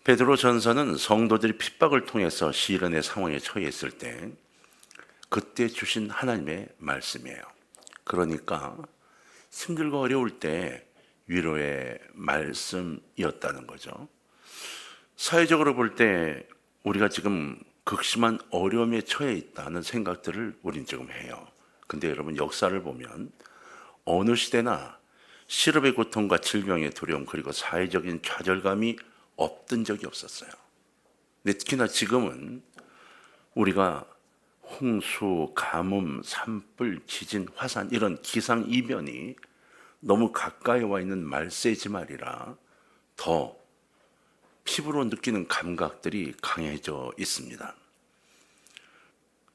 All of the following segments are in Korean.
베드로 전서는 성도들이 핍박을 통해서 시련의 상황에 처해 있을 때 그때 주신 하나님의 말씀이에요. 그러니까 힘들고 어려울 때 위로의 말씀이었다는 거죠. 사회적으로 볼 때 우리가 지금 극심한 어려움에 처해 있다는 생각들을 우린 지금 해요. 근데 여러분, 역사를 보면 어느 시대나 실업의 고통과 질병의 두려움, 그리고 사회적인 좌절감이 없던 적이 없었어요. 근데 특히나 지금은 우리가 홍수, 가뭄, 산불, 지진, 화산, 이런 기상이변이 너무 가까이 와 있는 말세지 말이라 더 피부로 느끼는 감각들이 강해져 있습니다.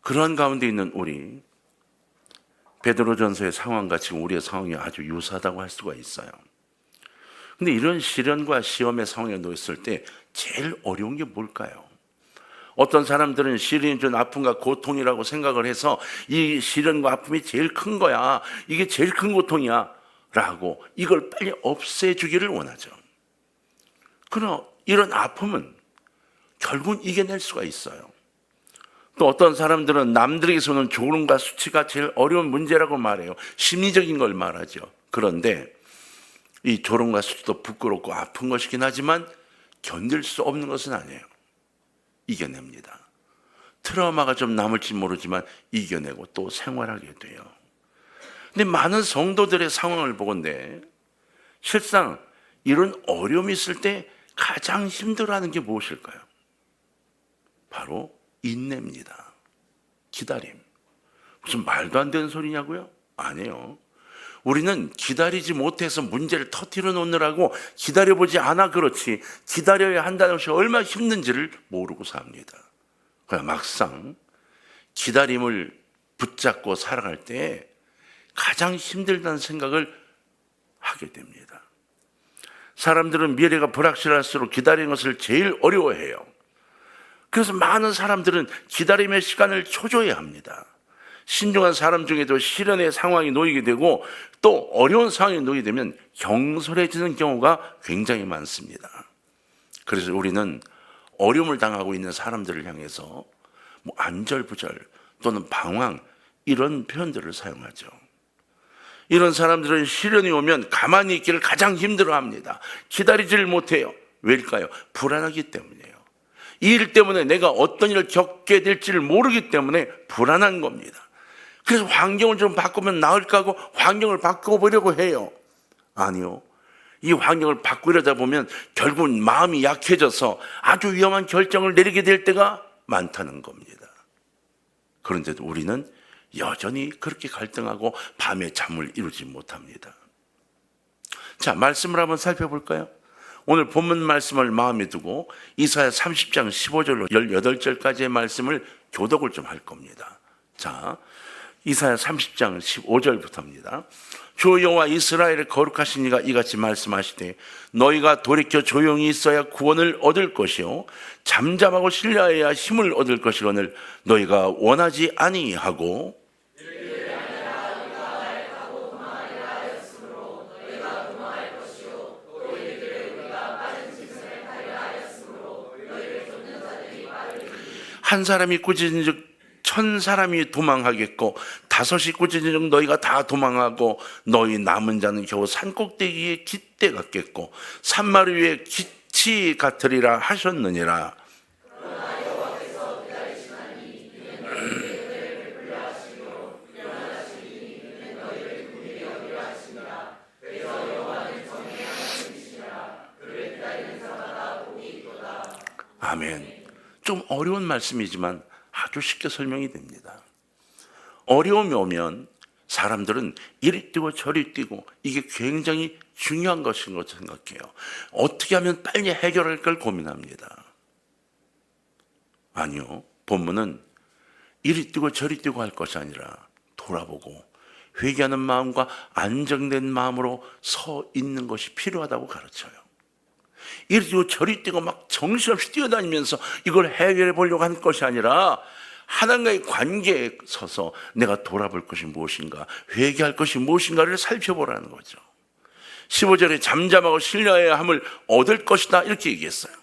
그러한 가운데 있는 우리, 베드로전서의 상황과 지금 우리의 상황이 아주 유사하다고 할 수가 있어요. 근데 이런 시련과 시험의 상황에 놓였을 때 제일 어려운 게 뭘까요? 어떤 사람들은 시련이 준 아픔과 고통이라고 생각을 해서 이 시련과 아픔이 제일 큰 거야, 이게 제일 큰 고통이야 라고 이걸 빨리 없애주기를 원하죠. 그러나 이런 아픔은 결국은 이겨낼 수가 있어요. 또 어떤 사람들은 남들에게서는 조롱과 수치가 제일 어려운 문제라고 말해요. 심리적인 걸 말하죠. 그런데 이 조롱과 수치도 부끄럽고 아픈 것이긴 하지만 견딜 수 없는 것은 아니에요. 이겨냅니다. 트라우마가 좀 남을지 모르지만 이겨내고 또 생활하게 돼요. 근데 많은 성도들의 상황을 보건대 실상 이런 어려움이 있을 때 가장 힘들어하는 게 무엇일까요? 바로 인내입니다. 기다림. 무슨 말도 안 되는 소리냐고요? 아니에요. 우리는 기다리지 못해서 문제를 터뜨려 놓느라고 기다려보지 않아 그렇지, 기다려야 한다는 것이 얼마나 힘든지를 모르고 삽니다. 그러나 막상 기다림을 붙잡고 살아갈 때 가장 힘들다는 생각을 하게 됩니다. 사람들은 미래가 불확실할수록 기다리는 것을 제일 어려워해요. 그래서 많은 사람들은 기다림의 시간을 초조해야 합니다. 신중한 사람 중에도 시련의 상황이 놓이게 되고 또 어려운 상황에 놓이게 되면 경솔해지는 경우가 굉장히 많습니다. 그래서 우리는 어려움을 당하고 있는 사람들을 향해서 안절부절 또는 방황, 이런 표현들을 사용하죠. 이런 사람들은 시련이 오면 가만히 있기를 가장 힘들어합니다. 기다리지를 못해요. 왜일까요? 불안하기 때문이에요. 이 일 때문에 내가 어떤 일을 겪게 될지를 모르기 때문에 불안한 겁니다. 그래서 환경을 좀 바꾸면 나을까 하고 환경을 바꿔보려고 해요. 아니요. 이 환경을 바꾸려다 보면 결국은 마음이 약해져서 아주 위험한 결정을 내리게 될 때가 많다는 겁니다. 그런데도 우리는 여전히 그렇게 갈등하고 밤에 잠을 이루지 못합니다. 자, 말씀을 한번 살펴볼까요? 오늘 본문 말씀을 마음에 두고 이사야 30장 15절로 18절까지의 말씀을 교독을 좀 할 겁니다. 자, 이사야 30장 15절부터입니다. 주 여호와 이스라엘의 거룩하신 이가 이같이 말씀하시되 너희가 돌이켜 조용히 있어야 구원을 얻을 것이요 잠잠하고 신뢰하여야 힘을 얻을 것이거늘 너희가 원하지 아니하고 한 사람이 꾸짖은즉 1000사람이 도망하겠고 5이 꾸짖은즉 너희가 다 도망하고 너희 남은 자는 겨우 산꼭대기에 깃대 같겠고 산마루 위에 깃이 같으리라 하셨느니라. 아멘. 좀 어려운 말씀이지만 아주 쉽게 설명이 됩니다. 어려움이 오면 사람들은 이리 뛰고 저리 뛰고 이게 굉장히 중요한 것인 것으로 생각해요. 어떻게 하면 빨리 해결할 걸 고민합니다. 아니요. 본문은 이리 뛰고 저리 뛰고 할 것이 아니라 돌아보고 회개하는 마음과 안정된 마음으로 서 있는 것이 필요하다고 가르쳐요. 이리 뛰고 저리 뛰고 막 정신없이 뛰어다니면서 이걸 해결해 보려고 하는 것이 아니라 하나님과의 관계에 서서 내가 돌아볼 것이 무엇인가, 회개할 것이 무엇인가를 살펴보라는 거죠. 15절에 잠잠하고 신뢰해야 함을 얻을 것이다 이렇게 얘기했어요.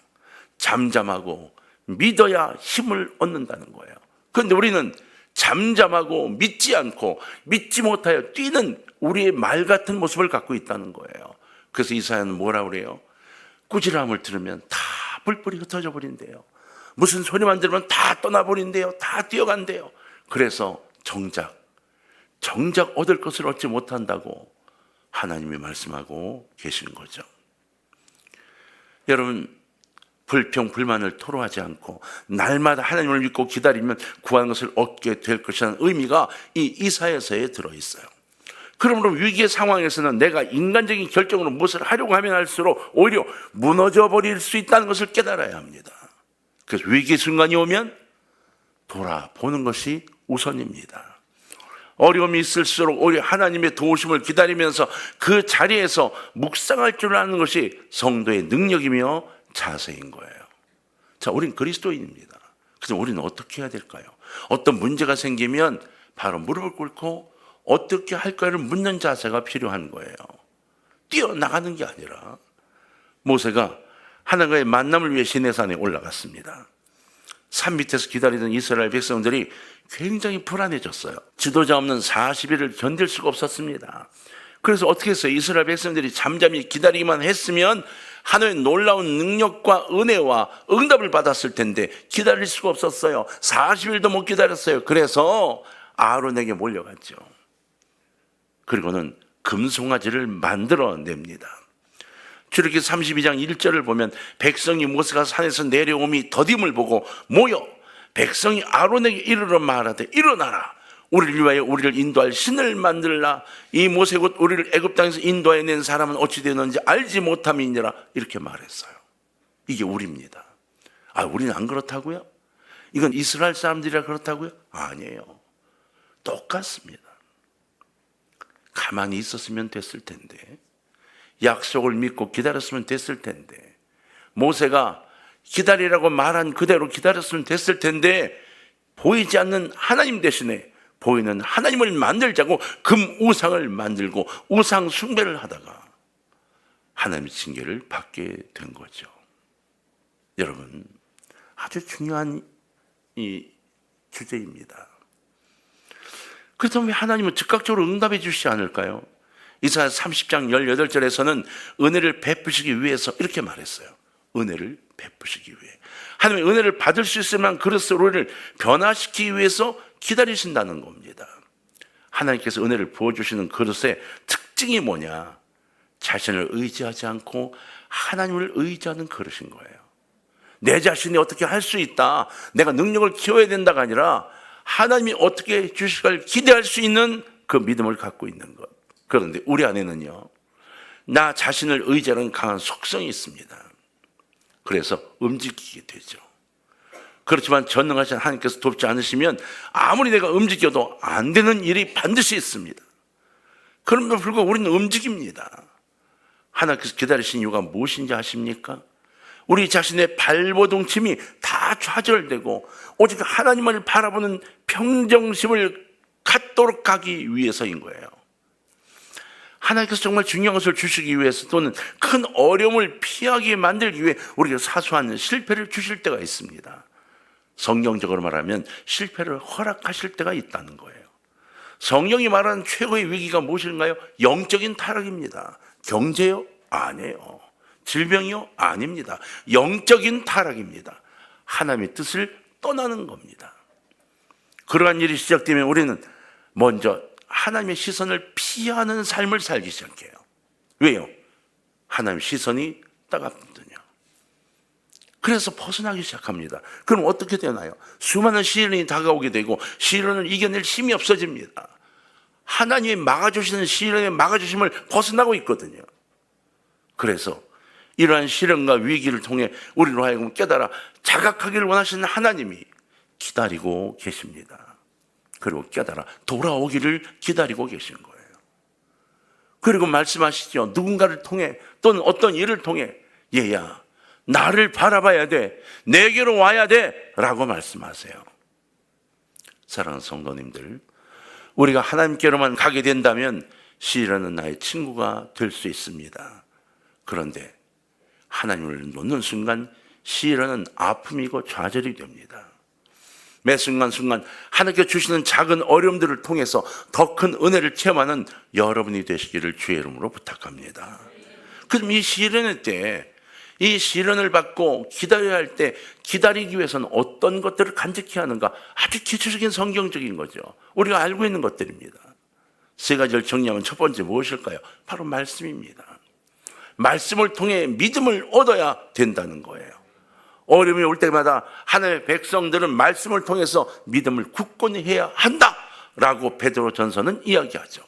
잠잠하고 믿어야 힘을 얻는다는 거예요. 그런데 우리는 잠잠하고 믿지 않고 믿지 못하여 뛰는 우리의 말 같은 모습을 갖고 있다는 거예요. 그래서 이사야는 뭐라 그래요? 꾸지람을 들으면 다 뿔뿔이 흩어져 버린대요. 무슨 소리만 들으면 다 떠나버린대요. 다 뛰어간대요. 그래서 정작 얻을 것을 얻지 못한다고 하나님이 말씀하고 계신 거죠. 여러분, 불평, 불만을 토로하지 않고 날마다 하나님을 믿고 기다리면 구하는 것을 얻게 될 것이라는 의미가 이 이사야서에 들어있어요. 그러므로 위기의 상황에서는 내가 인간적인 결정으로 무엇을 하려고 하면 할수록 오히려 무너져 버릴 수 있다는 것을 깨달아야 합니다. 그래서 위기의 순간이 오면 돌아보는 것이 우선입니다. 어려움이 있을수록 오히려 하나님의 도우심을 기다리면서 그 자리에서 묵상할 줄 아는 것이 성도의 능력이며 자세인 거예요. 자, 우린 그리스도인입니다. 그래서 우리는 어떻게 해야 될까요? 어떤 문제가 생기면 바로 무릎을 꿇고 어떻게 할까를 묻는 자세가 필요한 거예요. 뛰어나가는 게 아니라 모세가 하나님과의 만남을 위해 시내산에 올라갔습니다. 산 밑에서 기다리던 이스라엘 백성들이 굉장히 불안해졌어요. 지도자 없는 40일을 견딜 수가 없었습니다. 그래서 어떻게 했어요? 이스라엘 백성들이 잠잠히 기다리기만 했으면 하나님의 놀라운 능력과 은혜와 응답을 받았을 텐데 기다릴 수가 없었어요. 40일도 못 기다렸어요. 그래서 아론에게 몰려갔죠. 그리고는 금송아지를 만들어냅니다. 출애굽기 32장 1절을 보면 백성이 모세가 산에서 내려옴이 더딤을 보고 모여 백성이 아론에게 이르러 말하되 일어나라, 우리를 위하여 우리를 인도할 신을 만들라. 이 모세 곧 우리를 애굽 땅에서 인도해 낸 사람은 어찌 되는지 알지 못함이니라. 이렇게 말했어요. 이게 우리입니다. 아, 우리는 안 그렇다고요? 이건 이스라엘 사람들이라 그렇다고요? 아니에요. 똑같습니다. 가만히 있었으면 됐을 텐데, 약속을 믿고 기다렸으면 됐을 텐데, 모세가 기다리라고 말한 그대로 기다렸으면 됐을 텐데, 보이지 않는 하나님 대신에 보이는 하나님을 만들자고 금 우상을 만들고 우상 숭배를 하다가 하나님의 징계를 받게 된 거죠. 여러분, 아주 중요한 이 주제입니다. 그렇다면 왜 하나님은 즉각적으로 응답해 주시지 않을까요? 이사야 30장 18절에서는 은혜를 베푸시기 위해서 이렇게 말했어요. 은혜를 베푸시기 위해. 하나님의 은혜를 받을 수 있을 만한 그릇으로 우리를 변화시키기 위해서 기다리신다는 겁니다. 하나님께서 은혜를 부어주시는 그릇의 특징이 뭐냐? 자신을 의지하지 않고 하나님을 의지하는 그릇인 거예요. 내 자신이 어떻게 할 수 있다, 내가 능력을 키워야 된다가 아니라 하나님이 어떻게 주실까를 기대할 수 있는 그 믿음을 갖고 있는 것. 그런데 우리 안에는요, 나 자신을 의지하는 강한 속성이 있습니다. 그래서 움직이게 되죠. 그렇지만 전능하신 하나님께서 돕지 않으시면 아무리 내가 움직여도 안 되는 일이 반드시 있습니다. 그럼에도 불구하고 우리는 움직입니다. 하나님께서 기다리신 이유가 무엇인지 아십니까? 우리 자신의 발버둥침이 다 좌절되고 오직 하나님을 바라보는 평정심을 갖도록 하기 위해서인 거예요. 하나님께서 정말 중요한 것을 주시기 위해서 또는 큰 어려움을 피하게 만들기 위해 우리가 사소한 실패를 주실 때가 있습니다. 성경적으로 말하면 실패를 허락하실 때가 있다는 거예요. 성경이 말하는 최고의 위기가 무엇인가요? 영적인 타락입니다. 경제요? 아니에요. 질병이요? 아닙니다. 영적인 타락입니다. 하나님의 뜻을 떠나는 겁니다. 그러한 일이 시작되면 우리는 먼저 하나님의 시선을 피하는 삶을 살기 시작해요. 왜요? 하나님의 시선이 따갑거든요. 그래서 벗어나기 시작합니다. 그럼 어떻게 되나요? 수많은 시련이 다가오게 되고 시련을 이겨낼 힘이 없어집니다. 하나님이 막아주시는 시련의 막아주심을 벗어나고 있거든요. 그래서 이러한 시련과 위기를 통해 우리로 하여금 깨달아 자각하기를 원하시는 하나님이 기다리고 계십니다. 그리고 깨달아 돌아오기를 기다리고 계신 거예요. 그리고 말씀하시죠. 누군가를 통해 또는 어떤 일을 통해 얘야, 나를 바라봐야 돼, 내게로 와야 돼 라고 말씀하세요. 사랑하는 성도님들, 우리가 하나님께로만 가게 된다면 시련은 나의 친구가 될 수 있습니다. 그런데 하나님을 놓는 순간 시련은 아픔이고 좌절이 됩니다. 매 순간순간 하나님께 주시는 작은 어려움들을 통해서 더 큰 은혜를 체험하는 여러분이 되시기를 주의 이름으로 부탁합니다. 그럼 이 시련의 때, 이 시련을 받고 기다려야 할 때 기다리기 위해서는 어떤 것들을 간직해야 하는가? 아주 기초적인 성경적인 거죠. 우리가 알고 있는 것들입니다. 세 가지를 정리하면 첫 번째 무엇일까요? 바로 말씀입니다. 말씀을 통해 믿음을 얻어야 된다는 거예요. 어려움이 올 때마다 하나님의 백성들은 말씀을 통해서 믿음을 굳건히 해야 한다라고 베드로 전서는 이야기하죠.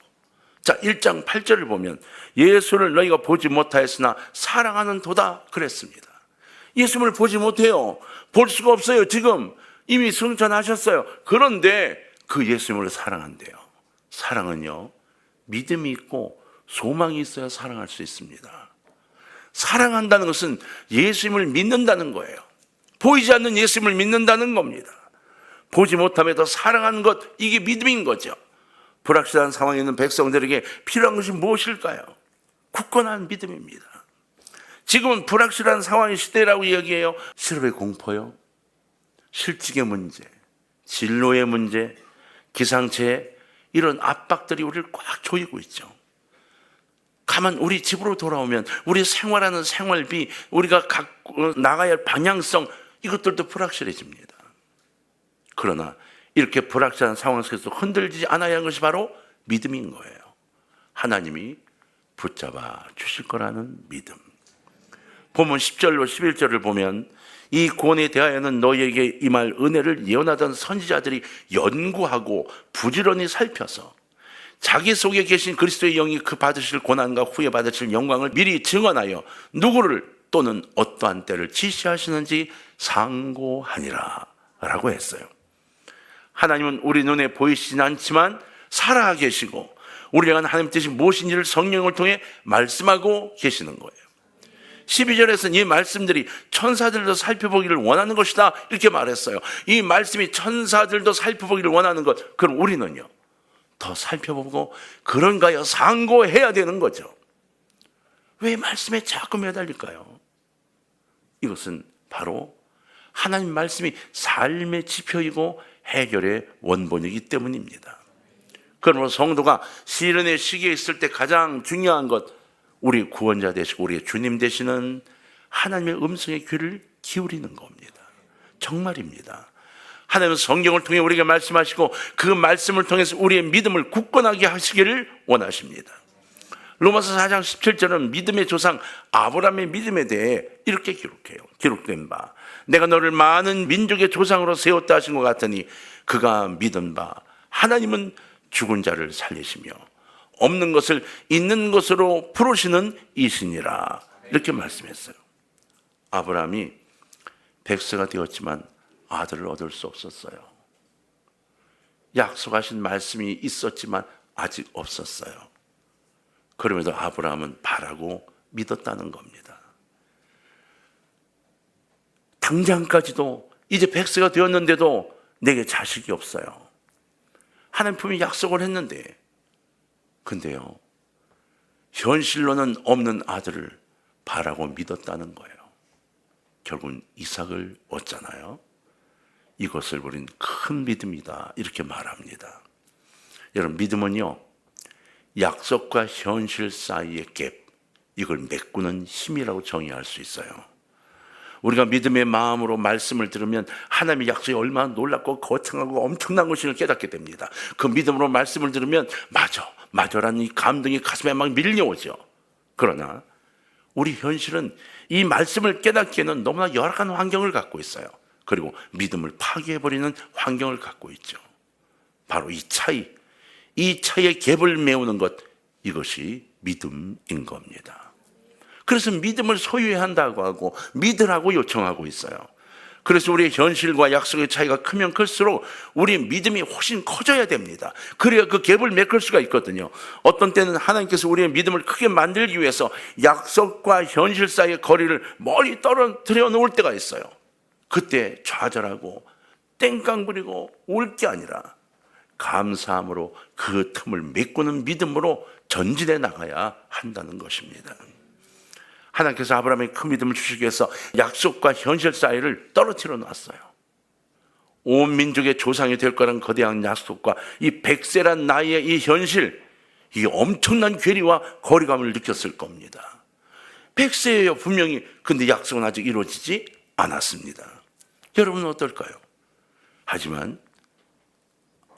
자, 1장 8절을 보면 예수를 너희가 보지 못하였으나 사랑하는 도다 그랬습니다. 예수님을 보지 못해요. 볼 수가 없어요. 지금 이미 승천하셨어요. 그런데 그 예수님을 사랑한대요. 사랑은요, 믿음이 있고 소망이 있어야 사랑할 수 있습니다. 사랑한다는 것은 예수님을 믿는다는 거예요. 보이지 않는 예수님을 믿는다는 겁니다. 보지 못함에도 사랑하는 것, 이게 믿음인 거죠. 불확실한 상황에 있는 백성들에게 필요한 것이 무엇일까요? 굳건한 믿음입니다. 지금은 불확실한 상황의 시대라고 이야기해요. 실업의 공포요, 실직의 문제, 진로의 문제, 기상체해, 이런 압박들이 우리를 꽉 조이고 있죠. 가만 우리 집으로 돌아오면 우리 생활하는 생활비, 우리가 나가야 할 방향성, 이것들도 불확실해집니다. 그러나 이렇게 불확실한 상황 속에서 흔들리지 않아야 하는 것이 바로 믿음인 거예요. 하나님이 붙잡아 주실 거라는 믿음. 본문 10절로 11절을 보면 이 구원에 대하여는 너희에게 임할 은혜를 예언하던 선지자들이 연구하고 부지런히 살펴서 자기 속에 계신 그리스도의 영이 그 받으실 고난과 후에 받으실 영광을 미리 증언하여 누구를 또는 어떠한 때를 지시하시는지 상고하니라 라고 했어요. 하나님은 우리 눈에 보이시진 않지만 살아 계시고 우리가 하나님 뜻이 무엇인지를 성령을 통해 말씀하고 계시는 거예요. 12절에서는 이 말씀들이 천사들도 살펴보기를 원하는 것이다 이렇게 말했어요. 이 말씀이 천사들도 살펴보기를 원하는 것, 그럼 우리는요 더 살펴보고 그런가요? 상고해야 되는 거죠. 왜 말씀에 자꾸 매달릴까요? 이것은 바로 하나님 말씀이 삶의 지표이고 해결의 원본이기 때문입니다. 그러므로 성도가 시련의 시기에 있을 때 가장 중요한 것, 우리 구원자 되시고 우리의 주님 되시는 하나님의 음성의 귀를 기울이는 겁니다. 정말입니다. 하나님은 성경을 통해 우리에게 말씀하시고 그 말씀을 통해서 우리의 믿음을 굳건하게 하시기를 원하십니다. 로마서 4장 17절은 믿음의 조상 아브라함의 믿음에 대해 이렇게 기록해요. 기록된 바 내가 너를 많은 민족의 조상으로 세웠다 하신 것 같으니 그가 믿은 바 하나님은 죽은 자를 살리시며 없는 것을 있는 것으로 부르시는 이시니라 이렇게 말씀했어요. 아브라함이 백세가 되었지만 아들을 얻을 수 없었어요. 약속하신 말씀이 있었지만 아직 없었어요. 그럼에도 아브라함은 바라고 믿었다는 겁니다. 당장까지도 이제 백세가 되었는데도 내게 자식이 없어요. 하나님 분명히 약속을 했는데, 근데요 현실로는 없는 아들을 바라고 믿었다는 거예요. 결국은 이삭을 얻잖아요. 이것을 우린 큰 믿음이다 이렇게 말합니다. 여러분, 믿음은요 약속과 현실 사이의 갭, 이걸 메꾸는 힘이라고 정의할 수 있어요. 우리가 믿음의 마음으로 말씀을 들으면 하나님의 약속이 얼마나 놀랍고 거창하고 엄청난 것인을 깨닫게 됩니다. 그 믿음으로 말씀을 들으면 맞아라는 이 감동이 가슴에 막 밀려오죠. 그러나 우리 현실은 이 말씀을 깨닫기에는 너무나 열악한 환경을 갖고 있어요. 그리고 믿음을 파괴해버리는 환경을 갖고 있죠. 바로 이 차이의 갭을 메우는 것, 이것이 믿음인 겁니다. 그래서 믿음을 소유해야 한다고 하고 믿으라고 요청하고 있어요. 그래서 우리의 현실과 약속의 차이가 크면 클수록 우리의 믿음이 훨씬 커져야 됩니다. 그래야 그 갭을 메꿀 수가 있거든요. 어떤 때는 하나님께서 우리의 믿음을 크게 만들기 위해서 약속과 현실 사이의 거리를 멀리 떨어뜨려 놓을 때가 있어요. 그때 좌절하고 땡깡 부리고 울 게 아니라 감사함으로 그 틈을 메꾸는 믿음으로 전진해 나가야 한다는 것입니다. 하나님께서 아브라함에게 큰 믿음을 주시기 위해서 약속과 현실 사이를 떨어뜨려 놨어요. 온 민족의 조상이 될 거라는 거대한 약속과 이 100세란 나이의 이 현실, 이 엄청난 괴리와 거리감을 느꼈을 겁니다. 100세예요, 분명히. 근데 약속은 아직 이루어지지 않았습니다. 여러분은 어떨까요? 하지만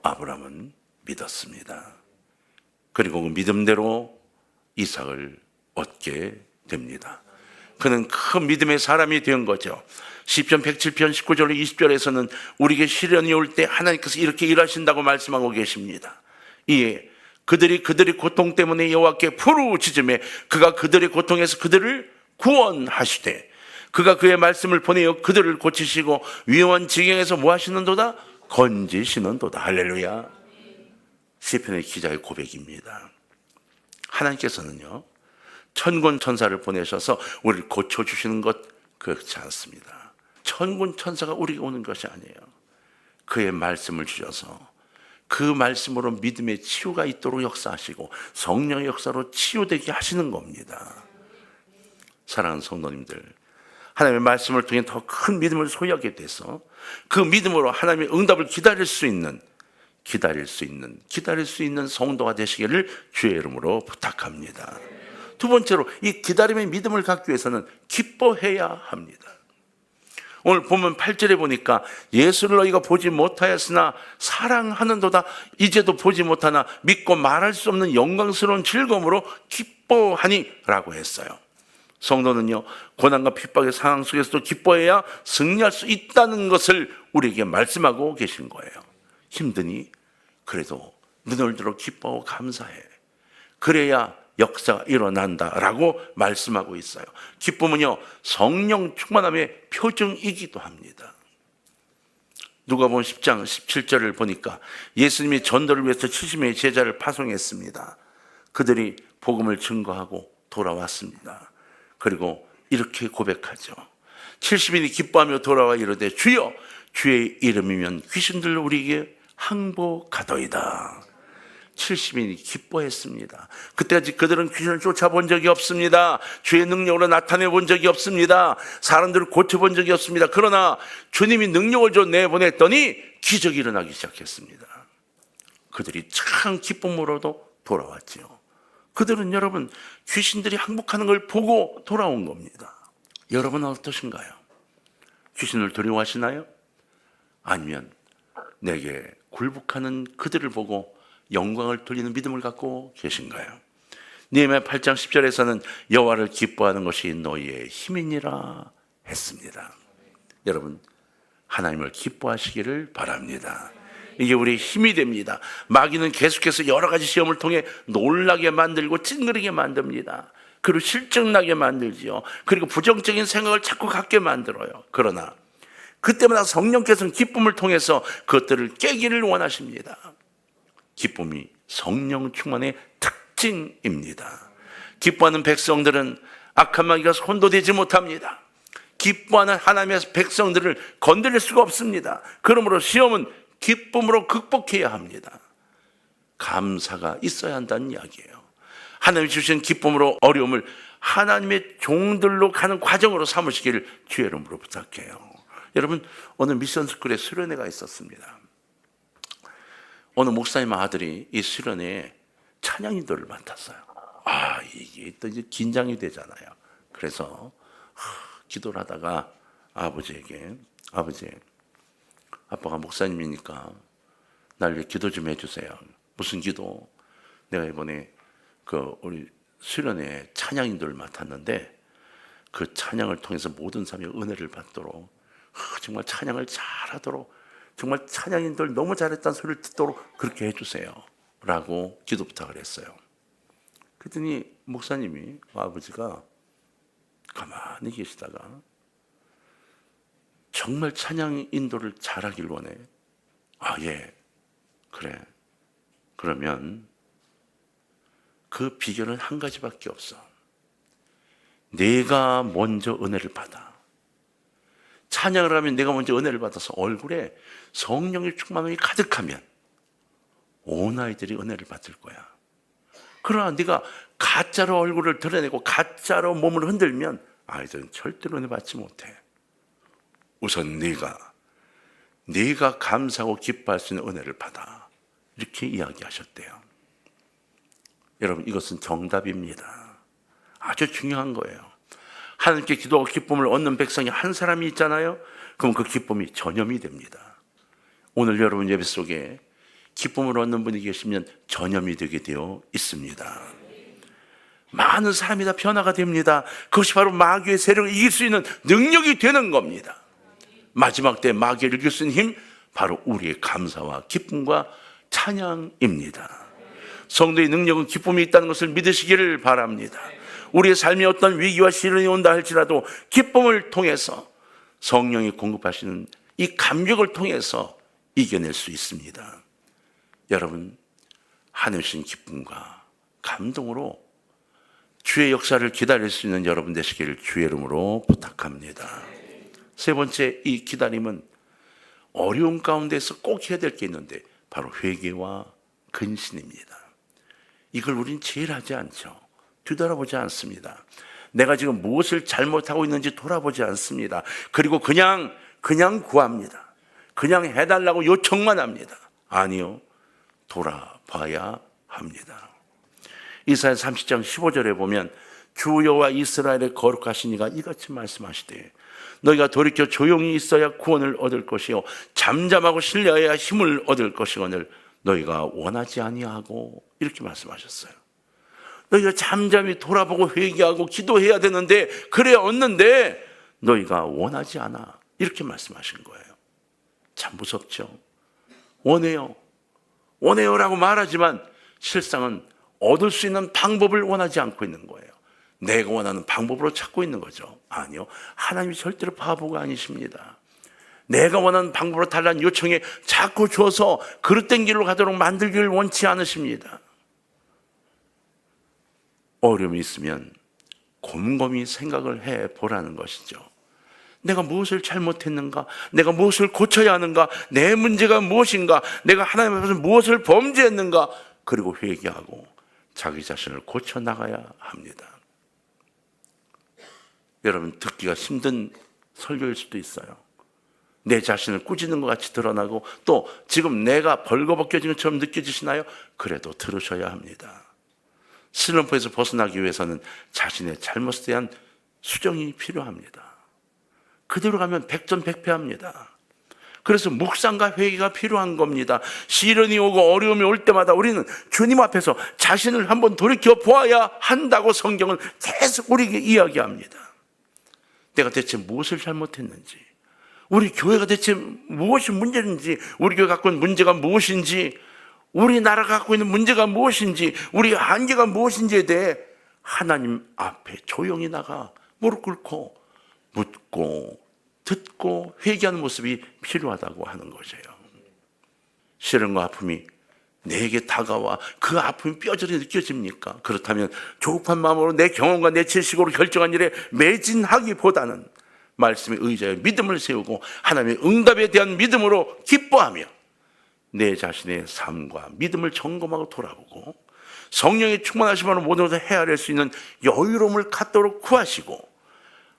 아브라함은 믿었습니다. 그리고 그 믿음대로 이삭을 얻게 됩니다. 그는 큰 믿음의 사람이 된 거죠. 시편 107편 19절 20절에서는 우리에게 시련이 올 때 하나님께서 이렇게 일하신다고 말씀하고 계십니다. 이에 그들이 고통 때문에 여호와께 부르짖음에 그가 그들의 고통에서 그들을 구원하시되 그가 그의 말씀을 보내어 그들을 고치시고 위험한 지경에서 뭐 하시는도다? 건지시는도다. 할렐루야. 시편의 기자의 고백입니다. 하나님께서는요, 천군 천사를 보내셔서 우리를 고쳐주시는 것 그렇지 않습니다. 천군 천사가 우리에게 오는 것이 아니에요. 그의 말씀을 주셔서 그 말씀으로 믿음의 치유가 있도록 역사하시고 성령의 역사로 치유되게 하시는 겁니다. 사랑하는 성도님들, 하나님의 말씀을 통해 더 큰 믿음을 소유하게 돼서 그 믿음으로 하나님의 응답을 기다릴 수 있는 성도가 되시기를 주의 이름으로 부탁합니다. 두 번째로 이 기다림의 믿음을 갖기 위해서는 기뻐해야 합니다. 오늘 보면 8절에 보니까 예수를 너희가 보지 못하였으나 사랑하는도다. 이제도 보지 못하나 믿고 말할 수 없는 영광스러운 즐거움으로 기뻐하니 라고 했어요. 성도는요, 고난과 핍박의 상황 속에서도 기뻐해야 승리할 수 있다는 것을 우리에게 말씀하고 계신 거예요. 힘드니 그래도 눈을 들어 기뻐하고 감사해. 그래야 역사가 일어난다라고 말씀하고 있어요. 기쁨은요, 성령 충만함의 표징이기도 합니다. 누가복음 10장 17절을 보니까 예수님이 전도를 위해서 70명의 제자를 파송했습니다. 그들이 복음을 증거하고 돌아왔습니다. 그리고 이렇게 고백하죠. 70인이 기뻐하며 돌아와 이르되 주여 주의 이름이면 귀신들 우리에게 항복하더이다. 70인이 기뻐했습니다. 그때까지 그들은 귀신을 쫓아본 적이 없습니다. 주의 능력으로 나타내 본 적이 없습니다. 사람들을 고쳐본 적이 없습니다. 그러나 주님이 능력을 줘 내보냈더니 기적이 일어나기 시작했습니다. 그들이 참 기쁨으로도 돌아왔지요. 그들은 여러분 귀신들이 항복하는 걸 보고 돌아온 겁니다. 여러분은 어떠신가요? 귀신을 두려워하시나요? 아니면 내게 굴복하는 그들을 보고 영광을 돌리는 믿음을 갖고 계신가요? 느헤미야 8장 10절에서는 여호와를 기뻐하는 것이 너희의 힘이니라 했습니다. 여러분, 하나님을 기뻐하시기를 바랍니다. 이게 우리의 힘이 됩니다. 마귀는 계속해서 여러 가지 시험을 통해 놀라게 만들고 찡그리게 만듭니다. 그리고 실증나게 만들지요. 그리고 부정적인 생각을 자꾸 갖게 만들어요. 그러나 그때마다 성령께서는 기쁨을 통해서 그것들을 깨기를 원하십니다. 기쁨이 성령 충만의 특징입니다. 기뻐하는 백성들은 악한 마귀가 손도 대지 못합니다. 기뻐하는 하나님의 백성들을 건드릴 수가 없습니다. 그러므로 시험은 기쁨으로 극복해야 합니다. 감사가 있어야 한다는 이야기예요. 하나님이 주신 기쁨으로 어려움을 하나님의 종들로 가는 과정으로 삼으시기를 주의 이름으로 부탁해요. 여러분, 오늘 미션스쿨에 수련회가 있었습니다. 어느 목사님 아들이 이 수련회에 찬양인도를 맡았어요. 이게 또 이제 긴장이 되잖아요. 그래서 기도를 하다가 아버지에게, 아버지, 아빠가 목사님이니까 날 위해 기도 좀 해주세요. 무슨 기도? 내가 이번에 우리 수련회 찬양인도를 맡았는데 그 찬양을 통해서 모든 사람이 은혜를 받도록, 정말 찬양을 잘하도록, 정말 찬양인들 너무 잘했다는 소리를 듣도록 그렇게 해주세요 라고 기도 부탁을 했어요. 그랬더니 목사님이, 아버지가 가만히 계시다가 정말 찬양 인도를 잘하길 원해. 예, 그래. 그러면 그 비결은 한 가지밖에 없어. 내가 먼저 은혜를 받아. 찬양을 하면 내가 먼저 은혜를 받아서 얼굴에 성령의 충만함이 가득하면 온 아이들이 은혜를 받을 거야. 그러나 네가 가짜로 얼굴을 드러내고 가짜로 몸을 흔들면 아이들은 절대로 은혜 받지 못해. 우선 네가 감사하고 기뻐할 수 있는 은혜를 받아. 이렇게 이야기하셨대요. 여러분, 이것은 정답입니다. 아주 중요한 거예요. 하나님께 기도하고 기쁨을 얻는 백성이 한 사람이 있잖아요. 그럼 그 기쁨이 전염이 됩니다. 오늘 여러분 예배 속에 기쁨을 얻는 분이 계시면 전염이 되게 되어 있습니다. 많은 사람이 다 변화가 됩니다. 그것이 바로 마귀의 세력을 이길 수 있는 능력이 되는 겁니다. 마지막 때 마귀를 이길 수 있는 힘, 바로 우리의 감사와 기쁨과 찬양입니다. 성도의 능력은 기쁨이 있다는 것을 믿으시기를 바랍니다. 우리의 삶에 어떤 위기와 시련이 온다 할지라도 기쁨을 통해서 성령이 공급하시는 이 감격을 통해서 이겨낼 수 있습니다. 여러분, 하늘신 기쁨과 감동으로 주의 역사를 기다릴 수 있는 여러분 되시기를 주의 이름으로 부탁합니다. 세 번째, 이 기다림은 어려운 가운데서 꼭 해야 될 게 있는데 바로 회개와 근신입니다. 이걸 우린 제일 하지 않죠. 뒤돌아보지 않습니다. 내가 지금 무엇을 잘못하고 있는지 돌아보지 않습니다. 그리고 그냥 구합니다. 그냥 해달라고 요청만 합니다. 아니요, 돌아봐야 합니다. 이사야 30장 15절에 보면 주 여호와 이스라엘의 거룩하신 이가 이같이 말씀하시되 너희가 돌이켜 조용히 있어야 구원을 얻을 것이요 잠잠하고 신뢰해야 힘을 얻을 것이거늘 너희가 원하지 아니하고, 이렇게 말씀하셨어요. 너희가 잠잠히 돌아보고 회개하고 기도해야 되는데, 그래야 얻는데 너희가 원하지 않아, 이렇게 말씀하신 거예요. 참 무섭죠. 원해요라고 말하지만 실상은 얻을 수 있는 방법을 원하지 않고 있는 거예요. 내가 원하는 방법으로 찾고 있는 거죠. 아니요, 하나님이 절대로 바보가 아니십니다. 내가 원하는 방법으로 달라는 요청에 자꾸 줘서 그릇된 길로 가도록 만들기를 원치 않으십니다. 어려움이 있으면 곰곰이 생각을 해보라는 것이죠. 내가 무엇을 잘못했는가? 내가 무엇을 고쳐야 하는가? 내 문제가 무엇인가? 내가 하나님 앞에서 무엇을 범죄했는가? 그리고 회개하고 자기 자신을 고쳐나가야 합니다. 여러분, 듣기가 힘든 설교일 수도 있어요. 내 자신을 꾸짖는 것 같이 드러나고 또 지금 내가 벌거벗겨진 것처럼 느껴지시나요? 그래도 들으셔야 합니다. 슬럼프에서 벗어나기 위해서는 자신의 잘못에 대한 수정이 필요합니다. 그대로 가면 백전백패합니다. 그래서 묵상과 회개가 필요한 겁니다. 시련이 오고 어려움이 올 때마다 우리는 주님 앞에서 자신을 한번 돌이켜 보아야 한다고 성경은 계속 우리에게 이야기합니다. 내가 대체 무엇을 잘못했는지, 우리 교회가 대체 무엇이 문제인지, 우리 교회 갖고 있는 문제가 무엇인지, 우리나라가 갖고 있는 문제가 무엇인지, 우리 한계가 무엇인지에 대해 하나님 앞에 조용히 나가 무릎 꿇고 묻고 듣고 회개하는 모습이 필요하다고 하는 것이에요. 시련과 아픔이 내게 다가와 그 아픔이 뼈저리 느껴집니까? 그렇다면 조급한 마음으로 내 경험과 내 지식으로 결정한 일에 매진하기보다는 말씀의 의자에 믿음을 세우고 하나님의 응답에 대한 믿음으로 기뻐하며 내 자신의 삶과 믿음을 점검하고 돌아보고 성령의 충만하심으로 모든 것을 헤아릴 수 있는 여유로움을 갖도록 구하시고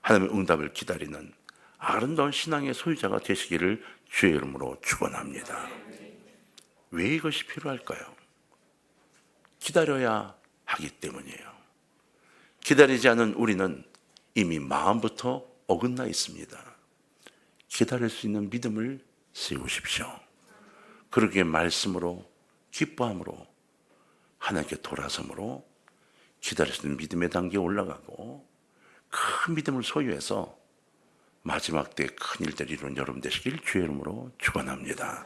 하나님의 응답을 기다리는 아름다운 신앙의 소유자가 되시기를 주의 이름으로 축원합니다. 왜 이것이 필요할까요? 기다려야 하기 때문이에요. 기다리지 않은 우리는 이미 마음부터 어긋나 있습니다. 기다릴 수 있는 믿음을 세우십시오. 그러기에 말씀으로 기뻐함으로 하나님께 돌아섬으로 기다릴 수 있는 믿음의 단계에 올라가고 큰 믿음을 소유해서 마지막 때 큰 일들을 이루는 여러분 되시길 주의 이름으로 축원합니다.